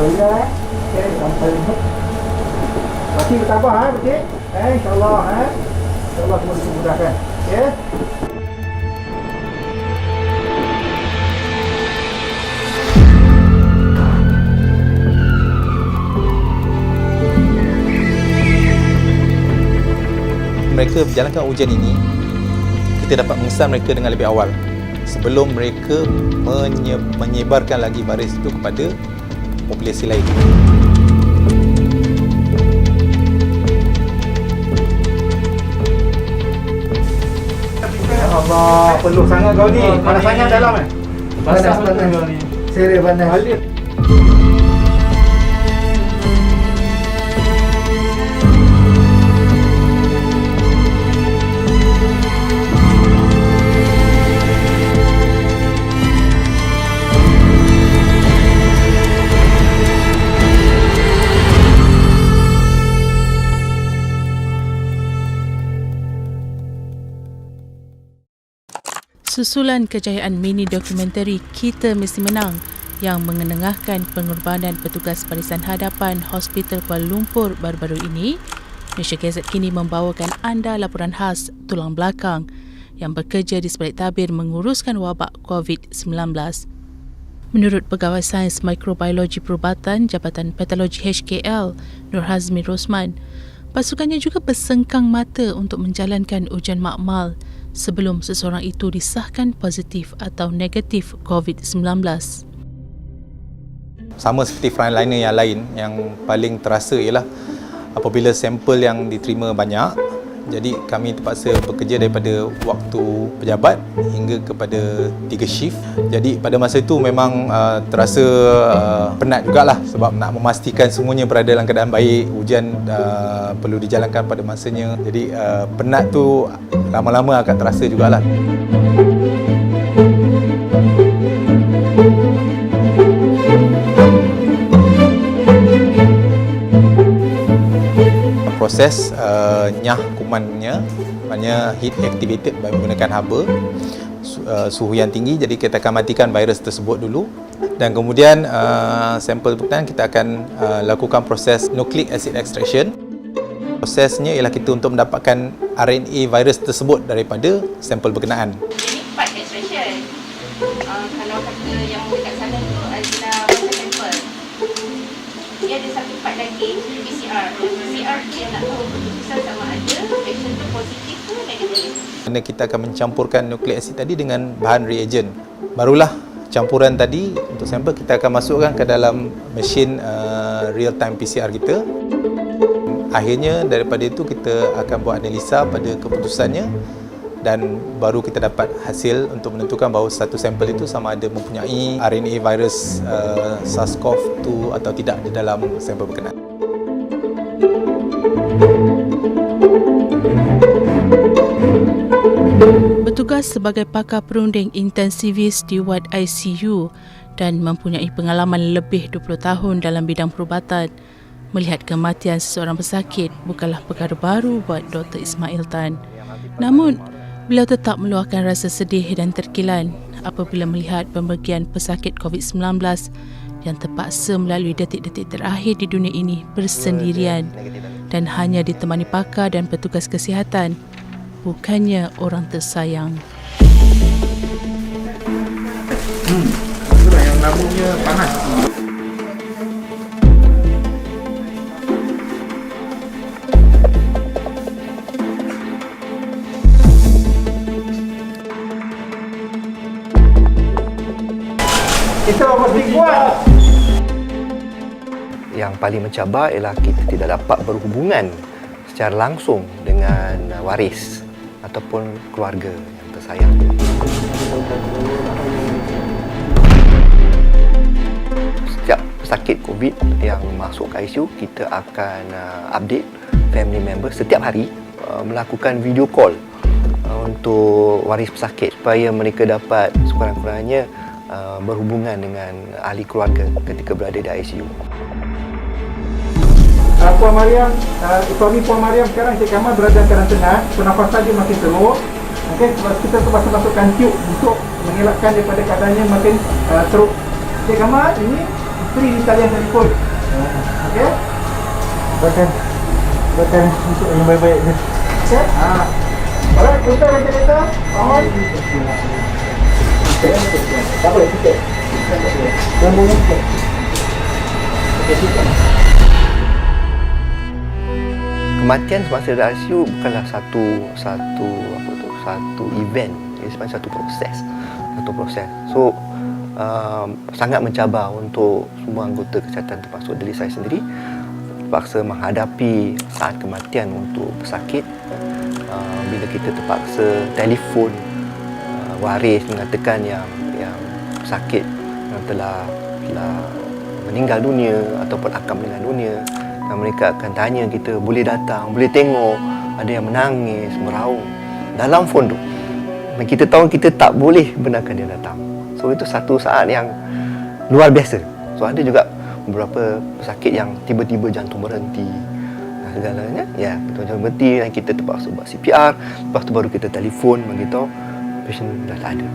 toilet. Okey, sampai rumah. Pakcik bertabah pakcik. InsyaAllah InsyaAllah semua dimudahkan. Okey. Mereka berjalankan ujian ini, kita dapat mengesan mereka dengan lebih awal sebelum mereka menyebarkan lagi virus itu kepada populasi lain. Allah, peluh sangat kau ni. Panas sangat dalam Panas. Serius panas. Susulan kejayaan mini dokumentari Kita Mesti Menang yang mengenengahkan pengorbanan petugas barisan hadapan Hospital Kuala Lumpur baru-baru ini, Malaysia Gazette kini membawakan anda laporan khas tulang belakang yang bekerja di sebalik tabir menguruskan wabak COVID-19. Menurut Pegawai Sains Mikrobiologi Perubatan Jabatan Patologi HKL, Nur Hazmi Rosman, pasukannya juga bersengkang mata untuk menjalankan ujian makmal sebelum seseorang itu disahkan positif atau negatif COVID-19. Sama seperti frontliner yang lain, yang paling terasa ialah apabila sampel yang diterima banyak, jadi kami terpaksa bekerja daripada waktu pejabat hingga kepada 3 shift. Jadi pada masa itu memang terasa penat jugalah sebab nak memastikan semuanya berada dalam keadaan baik, ujian perlu dijalankan pada masanya. Jadi penat tu lama-lama akan terasa jugalah. Proses nyah kumannya, maknanya heat activated menggunakan haba, suhu yang tinggi, jadi kita akan matikan virus tersebut dulu dan kemudian sampel berkenaan kita akan lakukan proses nucleic acid extraction. Prosesnya ialah kita untuk mendapatkan RNA virus tersebut daripada sampel berkenaan. Ini part extraction. Kalau kata yang dekat sana tu adalah water sample. Dia ada satu part lagi PCR. PCR tu yang nak tahu keputusan sama ada reaction tu positif ke negatif. Kerana kita akan mencampurkan nucleic acid tadi dengan bahan reagent. Barulah campuran tadi untuk sampel kita akan masukkan ke dalam mesin real time PCR kita. Akhirnya daripada itu kita akan buat analisa pada keputusannya dan baru kita dapat hasil untuk menentukan bahawa satu sampel itu sama ada mempunyai RNA virus SARS-CoV-2 atau tidak di dalam sampel berkenaan. Bertugas sebagai pakar perunding intensivis di wad ICU dan mempunyai pengalaman lebih 20 tahun dalam bidang perubatan, melihat kematian seseorang pesakit bukanlah perkara baru buat Dr. Ismail Tan. Namun, beliau tetap meluahkan rasa sedih dan terkilan apabila melihat pemergian pesakit COVID-19 yang terpaksa melalui detik-detik terakhir di dunia ini bersendirian dan hanya ditemani pakar dan petugas kesihatan, bukannya orang tersayang. Itulah yang lambungnya panas. Kita mesti kuat. Yang paling mencabar ialah kita tidak dapat berhubungan secara langsung dengan waris ataupun keluarga yang tersayang. Setiap pesakit COVID yang masuk ke ICU, kita akan update family member setiap hari, melakukan video call untuk waris pesakit supaya mereka dapat sekurang-kurangnya berhubungan dengan ahli keluarga ketika berada di ICU. Puan Mariam, suami Puan Mariam sekarang Cik Kamal berada dalam karantina, pernafasan dia makin teruk. Okey, kita terpaksa masukkan tube untuk mengelakkan daripada keadaannya makin teruk. Cik Kamal, ini free di talian telefon. Okey? Buatkan untuk yang baik-baik ni. Okey? Alright, kita kereta. On. Tak boleh, sikit. Jangan banyak sikit. Okey, sikit. Kematian semasa dalam ICU bukanlah satu event, ia sebenarnya satu proses. So sangat mencabar untuk semua anggota kesihatan, termasuk diri saya sendiri, terpaksa menghadapi saat kematian untuk pesakit. Bila kita terpaksa telefon waris mengatakan yang pesakit yang telah meninggal dunia ataupun akan meninggal dunia, dan mereka akan tanya kita, boleh datang, boleh tengok, ada yang menangis, meraung dalam phone tu, dan kita tahu kita tak boleh benarkan dia datang. So itu satu saat yang luar biasa. So ada juga beberapa pesakit yang tiba-tiba jantung berhenti dan segalanya, ya, jantung berhenti, dan kita terpaksa buat CPR. Lepas tu baru kita telefon beritahu pasien dah tak ada.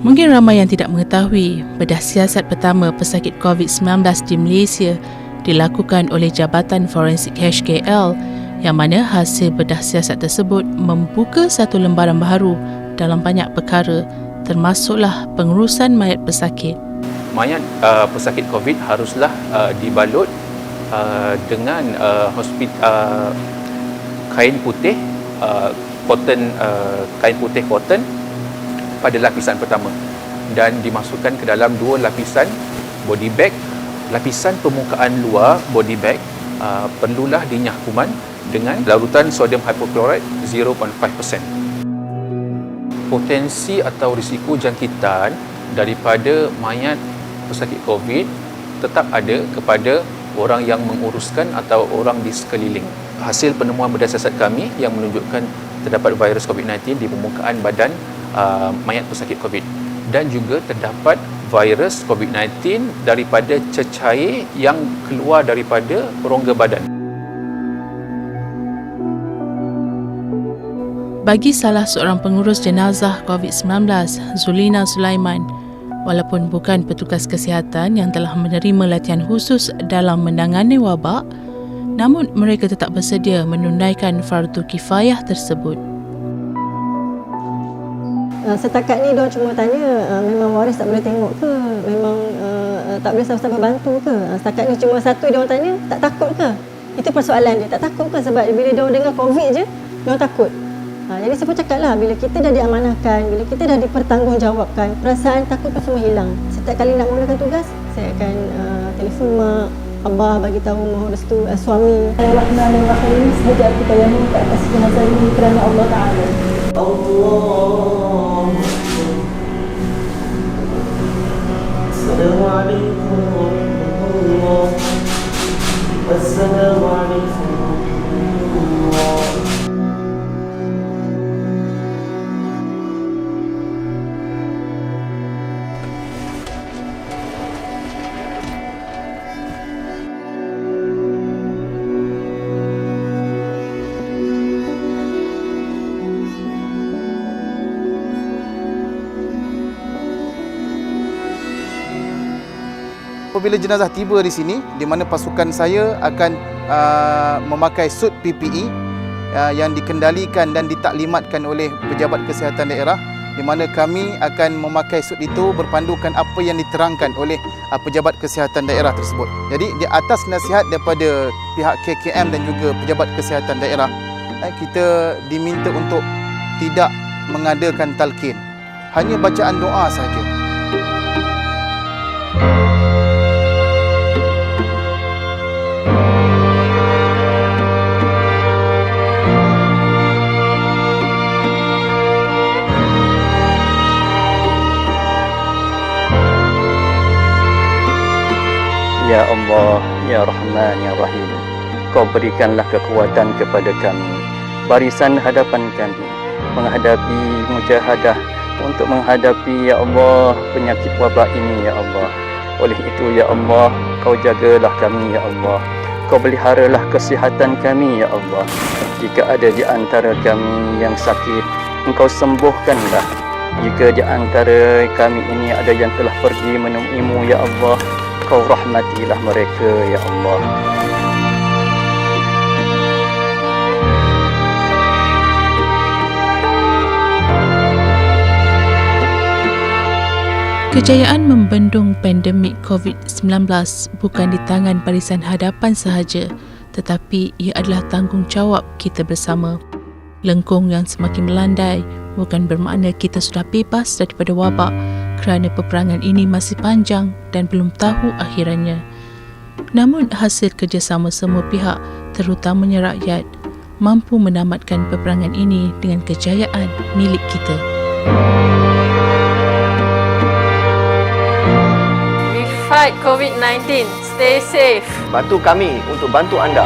Mungkin ramai yang tidak mengetahui bedah siasat pertama pesakit COVID-19 di Malaysia dilakukan oleh Jabatan Forensik HKL, yang mana hasil bedah siasat tersebut membuka satu lembaran baru dalam banyak perkara, termasuklah pengurusan mayat pesakit. Mayat pesakit COVID haruslah dibalut dengan kain putih cotton pada lapisan pertama, dan dimasukkan ke dalam 2 lapisan body bag. Lapisan permukaan luar body bag perlulah dinyah kuman dengan larutan sodium hypochlorite 0.5%. Potensi atau risiko jangkitan daripada mayat pesakit COVID tetap ada kepada orang yang menguruskan atau orang di sekeliling. Hasil penemuan bedah siasat kami yang menunjukkan terdapat virus COVID-19 di permukaan badan mayat pesakit COVID, dan juga terdapat virus COVID-19 daripada cecair yang keluar daripada rongga badan. Bagi salah seorang pengurus jenazah COVID-19, Zulina Sulaiman, walaupun bukan petugas kesihatan yang telah menerima latihan khusus dalam menangani wabak, namun mereka tetap bersedia menunaikan fardu kifayah tersebut. Setakat ni diorang cuma tanya memang waris tak boleh tengok ke, memang tak boleh sama-sama bantu ke. Setakat ni cuma satu diorang tanya, tak takut ke? Itu persoalan dia, tak takut ke? Sebab bila diorang dengar COVID je, diorang takut. Jadi saya pun cakap lah, bila kita dah diamanahkan, bila kita dah dipertanggungjawabkan, perasaan takut tu semua hilang. Setiap kali nak mulakan tugas, saya akan telefon mak, abah bagi tahu mohon restu suami. Bismillahirrahmanirrahim. Semoga kita yang ke atas jenazah ini kerana Allah Ta'ala. Allah. Assalamualaikum warahmatullahi wabarakatuh. Assalamualaikum warahmatullahi wabarakatuh. Apabila jenazah tiba di sini, di mana pasukan saya akan memakai suit PPE yang dikendalikan dan ditaklimatkan oleh pejabat kesihatan daerah, di mana kami akan memakai suit itu berpandukan apa yang diterangkan oleh pejabat kesihatan daerah tersebut. Jadi di atas nasihat daripada pihak KKM dan juga pejabat kesihatan daerah, kita diminta untuk tidak mengadakan talqin, hanya bacaan doa sahaja. Ya Allah, Ya Rahman, Ya Rahim, Kau berikanlah kekuatan kepada kami, barisan hadapan kami, menghadapi mujahadah, untuk menghadapi, Ya Allah, penyakit wabak ini, Ya Allah. Oleh itu, Ya Allah, Kau jagalah kami, Ya Allah. Kau peliharalah kesihatan kami, Ya Allah. Jika ada di antara kami yang sakit, Engkau sembuhkanlah. Jika di antara kami ini ada yang telah pergi menemuimu, Ya Allah, Kau rahmatilah mereka, Ya Allah. Kejayaan membendung pandemik COVID-19 bukan di tangan Barisan Hadapan sahaja, tetapi ia adalah tanggungjawab kita bersama. Lengkung yang semakin melandai bukan bermakna kita sudah bebas daripada wabak, kerana peperangan ini masih panjang dan belum tahu akhirannya. Namun hasil kerjasama semua pihak, terutamanya rakyat, mampu menamatkan peperangan ini dengan kejayaan milik kita. Fight COVID-19. Stay safe. Bantu kami untuk bantu anda.